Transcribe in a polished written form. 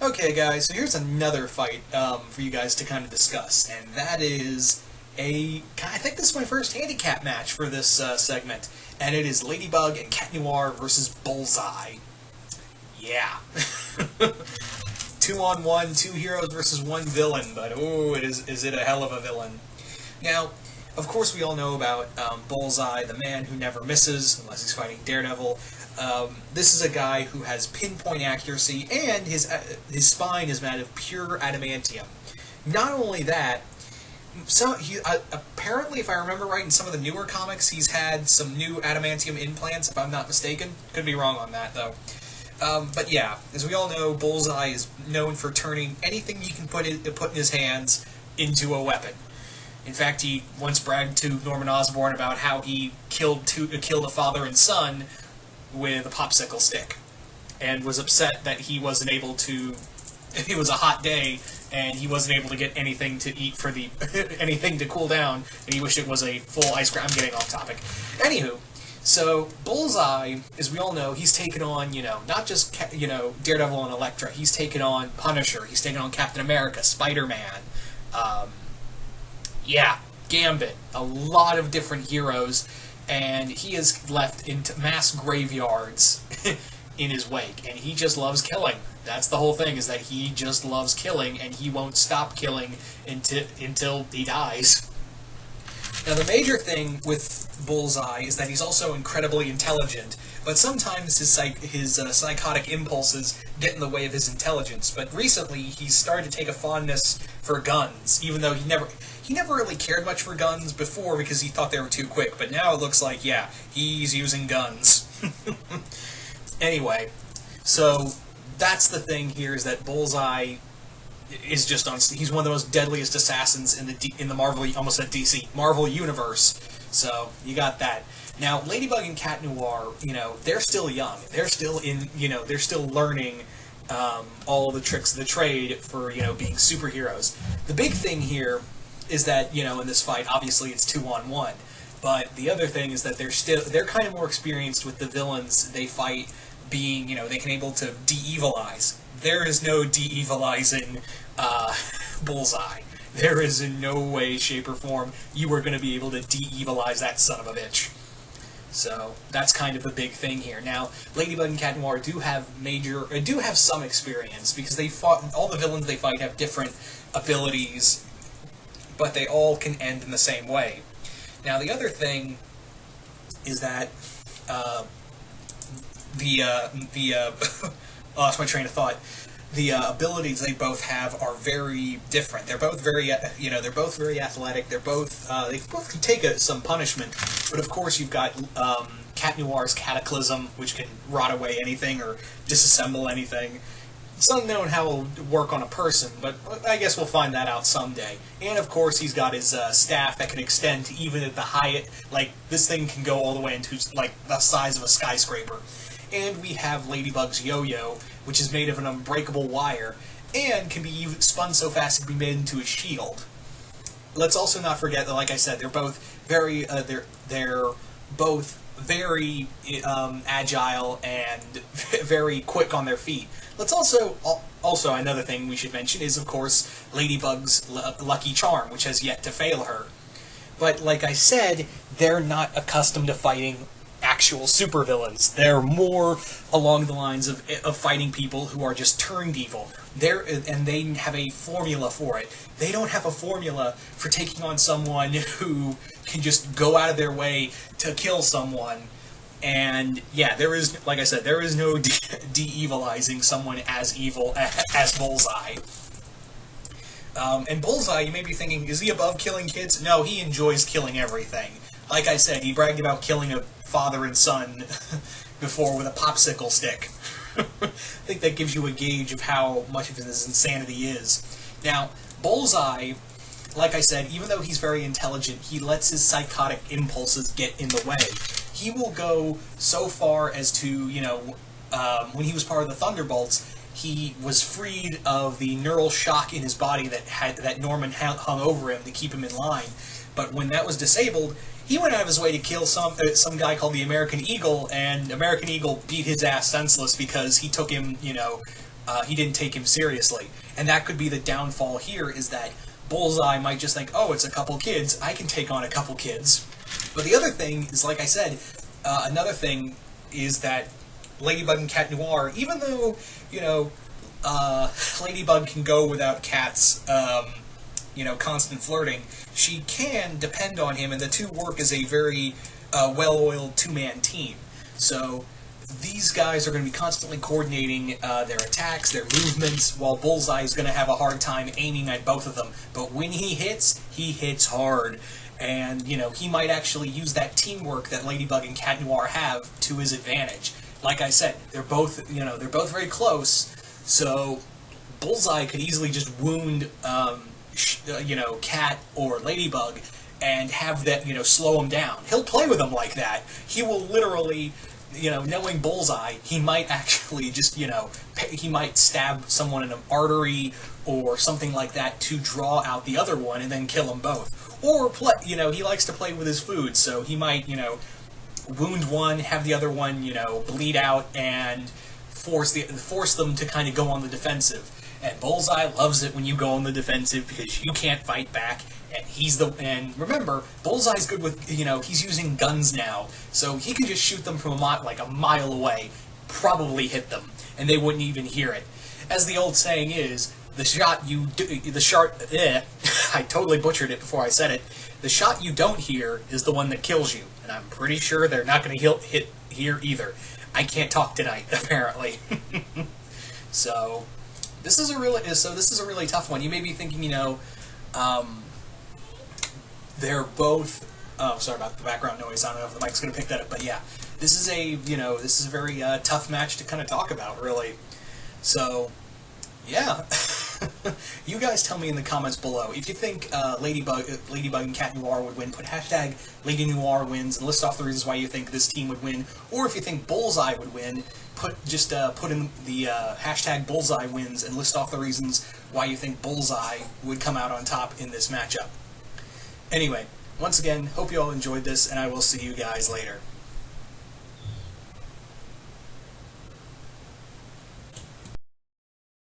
Okay, guys, so here's another fight for you guys to kind of discuss, and that is I think this is my first handicap match for this segment, and it is Ladybug and Cat Noir versus Bullseye. Yeah. 2-on-1, two heroes versus one villain, but oh, is it a hell of a villain. Now, of course, we all know about Bullseye, the man who never misses, unless he's fighting Daredevil. This is a guy who has pinpoint accuracy, and his spine is made of pure adamantium. Not only that, apparently, if I remember right, in some of the newer comics, he's had some new adamantium implants, if I'm not mistaken. Could be wrong on that, though. But yeah, as we all know, Bullseye is known for turning anything he can put in his hands into a weapon. In fact, he once bragged to Norman Osborn about how he killed a father and son with a popsicle stick, and was upset that he wasn't able to. It was a hot day, and he wasn't able to get anything to eat for the anything to cool down, and he wished it was a full ice cream. I'm getting off topic. Anywho, so Bullseye, as we all know, he's taken on not just Daredevil and Elektra. He's taken on Punisher. He's taken on Captain America, Spider-Man. Gambit, a lot of different heroes, and he is left into mass graveyards in his wake, and he just loves killing. That's the whole thing, is that he just loves killing, and he won't stop killing until he dies. Now, the major thing with Bullseye is that he's also incredibly intelligent, but sometimes his psychotic impulses get in the way of his intelligence. But recently, he's started to take a fondness for guns, even though he never really cared much for guns before because he thought they were too quick. But now it looks like, yeah, he's using guns. Anyway, so that's the thing here, is that Bullseye is just he's one of the most deadliest assassins in the Marvel, almost at DC, Marvel universe. So you got that. Now, Ladybug and Cat Noir, they're still young. They're still they're still learning all the tricks of the trade for being superheroes. The big thing here is that in this fight, obviously it's 2-on-1, but the other thing is that they're kind of more experienced with the villains they fight, being they can able to de-evilize. There is no de-evilizing Bullseye. There is in no way, shape, or form you are going to be able to de-evilize that son of a bitch. So that's kind of the big thing here. Now, Ladybug and Cat Noir do have some experience, because all the villains they fight have different abilities, but they all can end in the same way. Now, the other thing is that lost my train of thought. The abilities they both have are very different. They're both very, they're both very athletic. They both can take some punishment. But of course, you've got Cat Noir's Cataclysm, which can rot away anything or disassemble anything. It's unknown how it'll work on a person, but I guess we'll find that out someday. And of course, he's got his staff that can extend to even at the height. Like, this thing can go all the way into like the size of a skyscraper. And we have Ladybug's yo-yo, which is made of an unbreakable wire, and can be spun so fast it can be made into a shield. Let's also not forget that, like I said, they're both very agile and very quick on their feet. Let's also another thing we should mention is, of course, Ladybug's lucky charm, which has yet to fail her. But like I said, they're not accustomed to fighting actual supervillains. They're more along the lines of fighting people who are just turned evil. And they have a formula for it. They don't have a formula for taking on someone who can just go out of their way to kill someone. And yeah, like I said, there is no de-evilizing someone as evil as Bullseye. And Bullseye, you may be thinking, is he above killing kids? No, he enjoys killing everything. Like I said, he bragged about killing a father and son before with a popsicle stick. I think that gives you a gauge of how much of his insanity is. Now, Bullseye, like I said, even though he's very intelligent, he lets his psychotic impulses get in the way. He will go so far as to, when he was part of the Thunderbolts, he was freed of the neural shock in his body that Norman hung over him to keep him in line. But when that was disabled, he went out of his way to kill some guy called the American Eagle, and American Eagle beat his ass senseless because he took him, he didn't take him seriously. And that could be the downfall here, is that Bullseye might just think, oh, it's a couple kids, I can take on a couple kids. But the other thing is, like I said, another thing is that Ladybug and Cat Noir, even though, Ladybug can go without Cat's, constant flirting, she can depend on him, and the two work as a very well-oiled two-man team. So these guys are going to be constantly coordinating their attacks, their movements, while Bullseye is going to have a hard time aiming at both of them. But when he hits hard. And, he might actually use that teamwork that Ladybug and Cat Noir have to his advantage. Like I said, they're both very close, so Bullseye could easily just wound, Cat or Ladybug and have that, slow him down. He'll play with them like that. He will literally, knowing Bullseye, he might actually just, he might stab someone in an artery or something like that to draw out the other one and then kill them both. Or, he likes to play with his food, so he might, wound one, have the other one, bleed out, and force them to kind of go on the defensive. And Bullseye loves it when you go on the defensive because you can't fight back, and remember, Bullseye's good with, he's using guns now, so he can just shoot them from a mile away, probably hit them, and they wouldn't even hear it. As the old saying is, I totally butchered it before I said it. The shot you don't hear is the one that kills you, and I'm pretty sure they're not going to hit here either. I can't talk tonight, apparently. So this is a really tough one. You may be thinking, they're both. Oh, sorry about the background noise. I don't know if the mic's going to pick that up, but yeah, this is a very tough match to kind of talk about, really. So, yeah. You guys tell me in the comments below if you think Ladybug and Cat Noir would win. Put hashtag Lady Noir wins and list off the reasons why you think this team would win. Or if you think Bullseye would win, put in the hashtag Bullseye wins and list off the reasons why you think Bullseye would come out on top in this matchup. Anyway, once again, hope you all enjoyed this, and I will see you guys later.